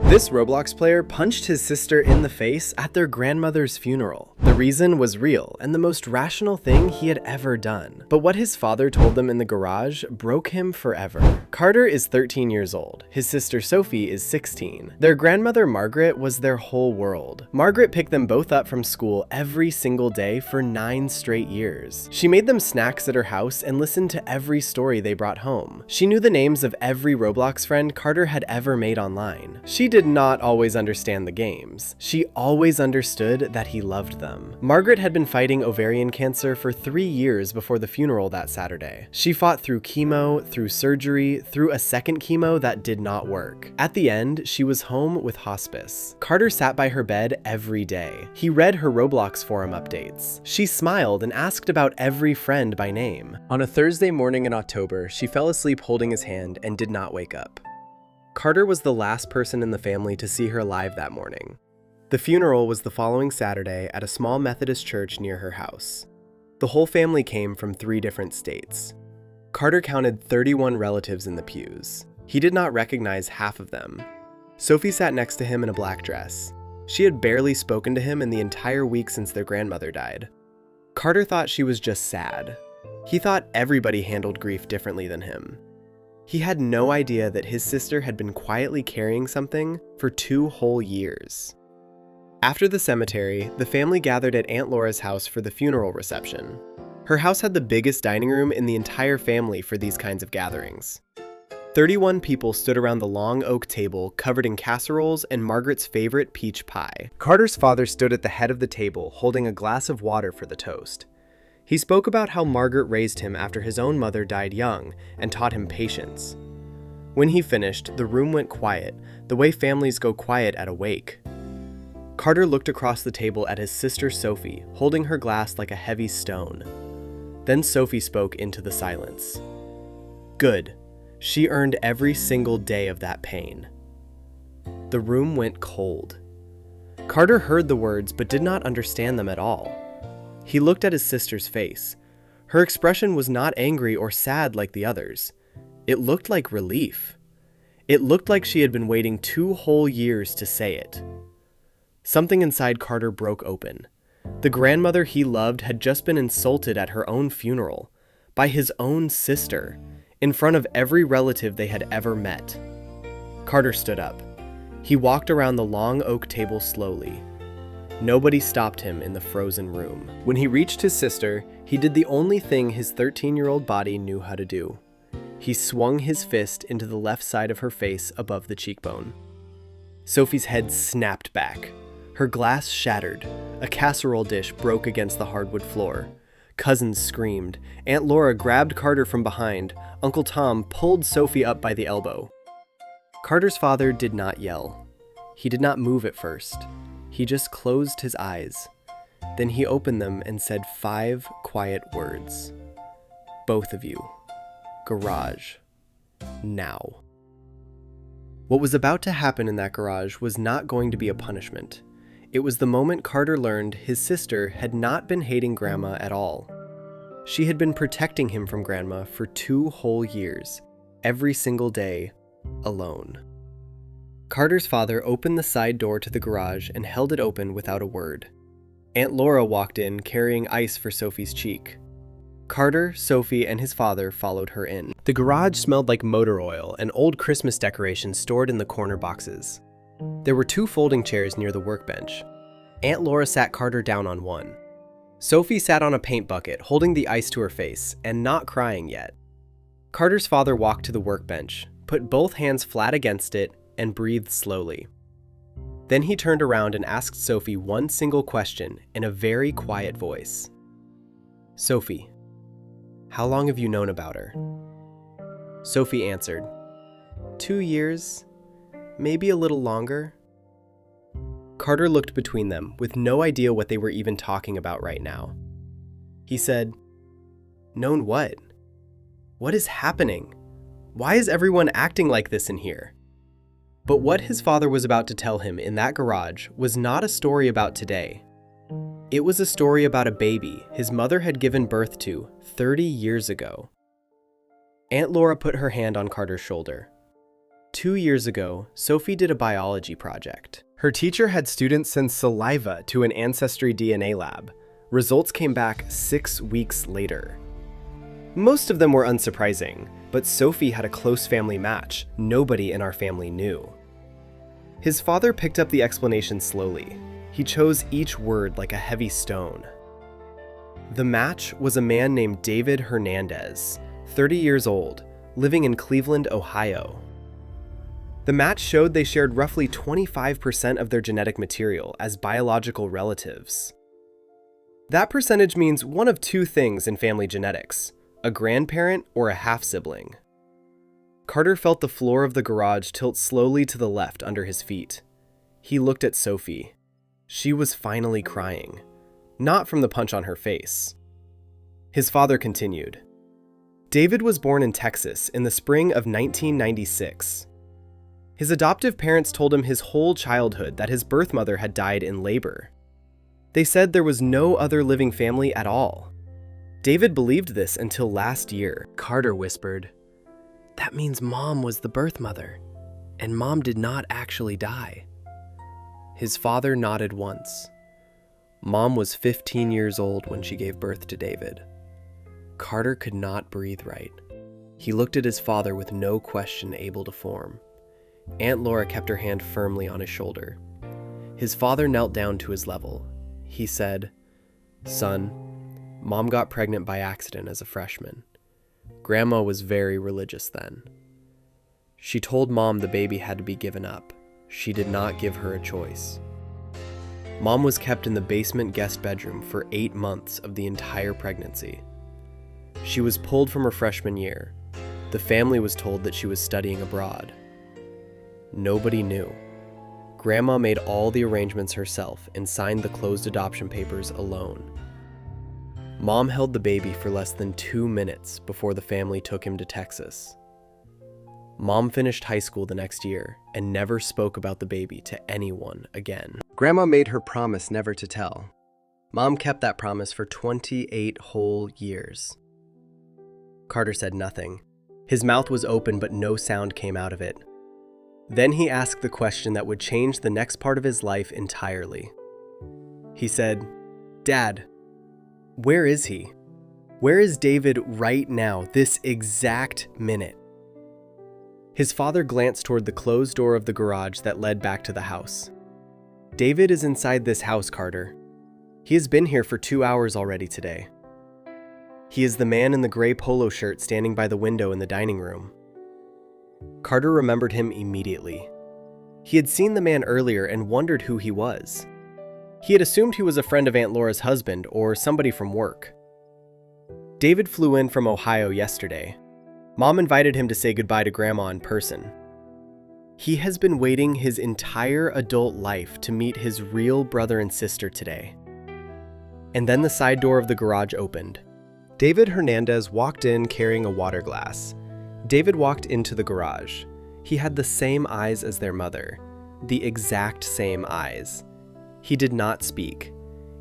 This Roblox player punched his sister in the face at their grandmother's funeral. The reason was real and the most rational thing he had ever done. But what his father told them in the garage broke him forever. Carter is 13 years old. His sister Sophie is 16. Their grandmother Margaret was their whole world. Margaret picked them both up from school every single day for 9 straight years. She made them snacks at her house and listened to every story they brought home. She knew the names of every Roblox friend Carter had ever made online. She did not always understand the games. She always understood that he loved them. Margaret had been fighting ovarian cancer for 3 years before the funeral that Saturday. She fought through chemo, through surgery, through a second chemo that did not work. At the end, she was home with hospice. Carter sat by her bed every day. He read her Roblox forum updates. She smiled and asked about every friend by name. On a Thursday morning in October, she fell asleep holding his hand and did not wake up. Carter was the last person in the family to see her alive that morning. The funeral was the following Saturday at a small Methodist church near her house. The whole family came from 3 different states. Carter counted 31 relatives in the pews. He did not recognize half of them. Sophie sat next to him in a black dress. She had barely spoken to him in the entire week since their grandmother died. Carter thought she was just sad. He thought everybody handled grief differently than him. He had no idea that his sister had been quietly carrying something for 2 whole years. After the cemetery, the family gathered at Aunt Laura's house for the funeral reception. Her house had the biggest dining room in the entire family for these kinds of gatherings. 31 people stood around the long oak table covered in casseroles and Margaret's favorite peach pie. Carter's father stood at the head of the table holding a glass of water for the toast. He spoke about how Margaret raised him after his own mother died young and taught him patience. When he finished, the room went quiet, the way families go quiet at a wake. Carter looked across the table at his sister Sophie, holding her glass like a heavy stone. Then Sophie spoke into the silence. Good. She earned every single day of that pain. The room went cold. Carter heard the words but did not understand them at all. He looked at his sister's face. Her expression was not angry or sad like the others. It looked like relief. It looked like she had been waiting 2 whole years to say it. Something inside Carter broke open. The grandmother he loved had just been insulted at her own funeral, by his own sister, in front of every relative they had ever met. Carter stood up. He walked around the long oak table slowly. Nobody stopped him in the frozen room. When he reached his sister, he did the only thing his 13-year-old body knew how to do. He swung his fist into the left side of her face above the cheekbone. Sophie's head snapped back. Her glass shattered. A casserole dish broke against the hardwood floor. Cousins screamed. Aunt Laura grabbed Carter from behind. Uncle Tom pulled Sophie up by the elbow. Carter's father did not yell. He did not move at first. He just closed his eyes. Then he opened them and said 5 quiet words. Both of you. Garage. Now. What was about to happen in that garage was not going to be a punishment. It was the moment Carter learned his sister had not been hating Grandma at all. She had been protecting him from Grandma for 2 whole years, every single day, alone. Carter's father opened the side door to the garage and held it open without a word. Aunt Laura walked in carrying ice for Sophie's cheek. Carter, Sophie, and his father followed her in. The garage smelled like motor oil and old Christmas decorations stored in the corner boxes. There were 2 folding chairs near the workbench. Aunt Laura sat Carter down on one. Sophie sat on a paint bucket, holding the ice to her face, and not crying yet. Carter's father walked to the workbench, put both hands flat against it, and breathed slowly. Then he turned around and asked Sophie one single question in a very quiet voice. Sophie, how long have you known about her? Sophie answered, 2 years, maybe a little longer. Carter looked between them with no idea what they were even talking about right now. He said, known what? What is happening? Why is everyone acting like this in here? But what his father was about to tell him in that garage was not a story about today. It was a story about a baby his mother had given birth to 30 years ago. Aunt Laura put her hand on Carter's shoulder. 2 years ago, Sophie did a biology project. Her teacher had students send saliva to an ancestry DNA lab. Results came back 6 weeks later. Most of them were unsurprising, but Sophie had a close family match nobody in our family knew. His father picked up the explanation slowly. He chose each word like a heavy stone. The match was a man named David Hernandez, 30 years old, living in Cleveland, Ohio. The match showed they shared roughly 25% of their genetic material as biological relatives. That percentage means one of two things in family genetics: a grandparent or a half-sibling. Carter felt the floor of the garage tilt slowly to the left under his feet. He looked at Sophie. She was finally crying, not from the punch on her face. His father continued. David was born in Texas in the spring of 1996. His adoptive parents told him his whole childhood that his birth mother had died in labor. They said there was no other living family at all. David believed this until last year. Carter whispered, "That means Mom was the birth mother, and Mom did not actually die." His father nodded once. Mom was 15 years old when she gave birth to David. Carter could not breathe right. He looked at his father with no question able to form. Aunt Laura kept her hand firmly on his shoulder. His father knelt down to his level. He said, "Son, Mom got pregnant by accident as a freshman. Grandma was very religious then. She told Mom the baby had to be given up. She did not give her a choice. Mom was kept in the basement guest bedroom for 8 months of the entire pregnancy. She was pulled from her freshman year. The family was told that she was studying abroad. Nobody knew. Grandma made all the arrangements herself and signed the closed adoption papers alone. Mom held the baby for less than 2 minutes before the family took him to Texas. Mom finished high school the next year and never spoke about the baby to anyone again. Grandma made her promise never to tell. Mom kept that promise for 28 whole years." Carter said nothing. His mouth was open, but no sound came out of it. Then he asked the question that would change the next part of his life entirely. He said, "Dad, where is he? Where is David right now, this exact minute?" His father glanced toward the closed door of the garage that led back to the house. "David is inside this house, Carter. He has been here for 2 hours already today. He is the man in the gray polo shirt standing by the window in the dining room." Carter remembered him immediately. He had seen the man earlier and wondered who he was. He had assumed he was a friend of Aunt Laura's husband or somebody from work. David flew in from Ohio yesterday. Mom invited him to say goodbye to Grandma in person. He has been waiting his entire adult life to meet his real brother and sister today. And then the side door of the garage opened. David Hernandez walked in carrying a water glass. David walked into the garage. He had the same eyes as their mother, the exact same eyes. He did not speak.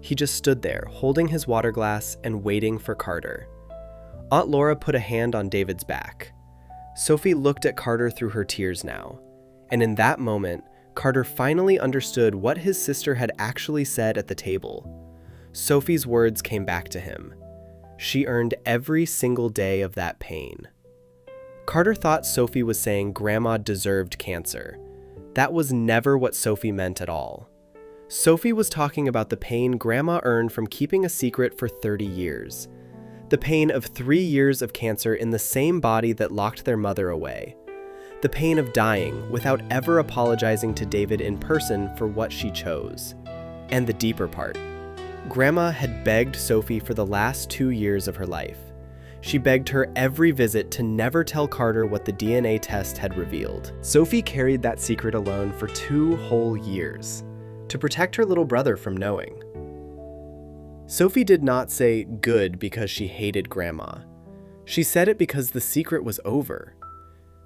He just stood there, holding his water glass and waiting for Carter. Aunt Laura put a hand on David's back. Sophie looked at Carter through her tears now, and in that moment, Carter finally understood what his sister had actually said at the table. Sophie's words came back to him. She earned every single day of that pain. Carter thought Sophie was saying Grandma deserved cancer. That was never what Sophie meant at all. Sophie was talking about the pain Grandma earned from keeping a secret for 30 years. The pain of 3 years of cancer in the same body that locked their mother away. The pain of dying without ever apologizing to David in person for what she chose. And the deeper part. Grandma had begged Sophie for the last 2 years of her life. She begged her every visit to never tell Carter what the DNA test had revealed. Sophie carried that secret alone for 2 whole years, to protect her little brother from knowing. Sophie did not say good because she hated Grandma. She said it because the secret was over.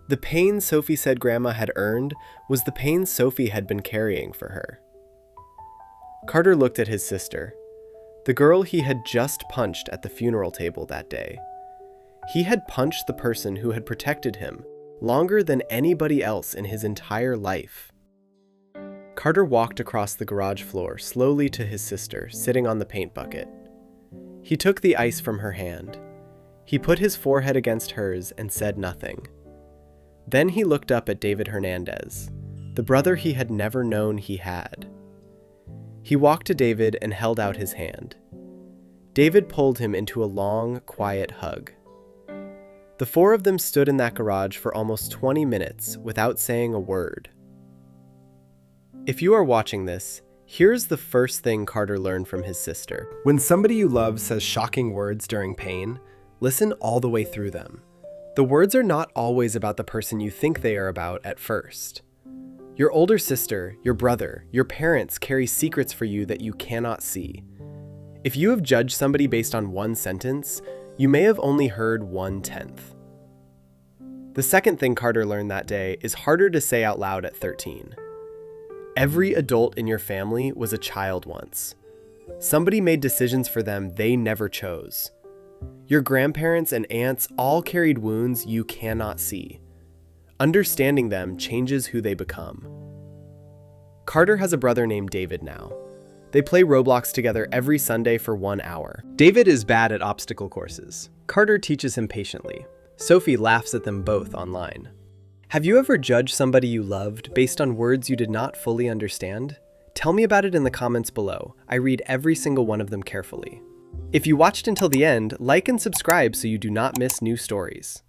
The pain Sophie said Grandma had earned was the pain Sophie had been carrying for her. Carter looked at his sister, the girl he had just punched at the funeral table that day. He had punched the person who had protected him, longer than anybody else in his entire life. Carter walked across the garage floor slowly to his sister, sitting on the paint bucket. He took the ice from her hand. He put his forehead against hers and said nothing. Then he looked up at David Hernandez, the brother he had never known he had. He walked to David and held out his hand. David pulled him into a long, quiet hug. The four of them stood in that garage for almost 20 minutes without saying a word. If you are watching this, here's the first thing Carter learned from his sister. When somebody you love says shocking words during pain, listen all the way through them. The words are not always about the person you think they are about at first. Your older sister, your brother, your parents carry secrets for you that you cannot see. If you have judged somebody based on one sentence, you may have only heard 1/10. The second thing Carter learned that day is harder to say out loud at 13. Every adult in your family was a child once. Somebody made decisions for them they never chose. Your grandparents and aunts all carried wounds you cannot see. Understanding them changes who they become. Carter has a brother named David now. They play Roblox together every Sunday for 1 hour. David is bad at obstacle courses. Carter teaches him patiently. Sophie laughs at them both online. Have you ever judged somebody you loved based on words you did not fully understand? Tell me about it in the comments below. I read every single one of them carefully. If you watched until the end, like and subscribe so you do not miss new stories.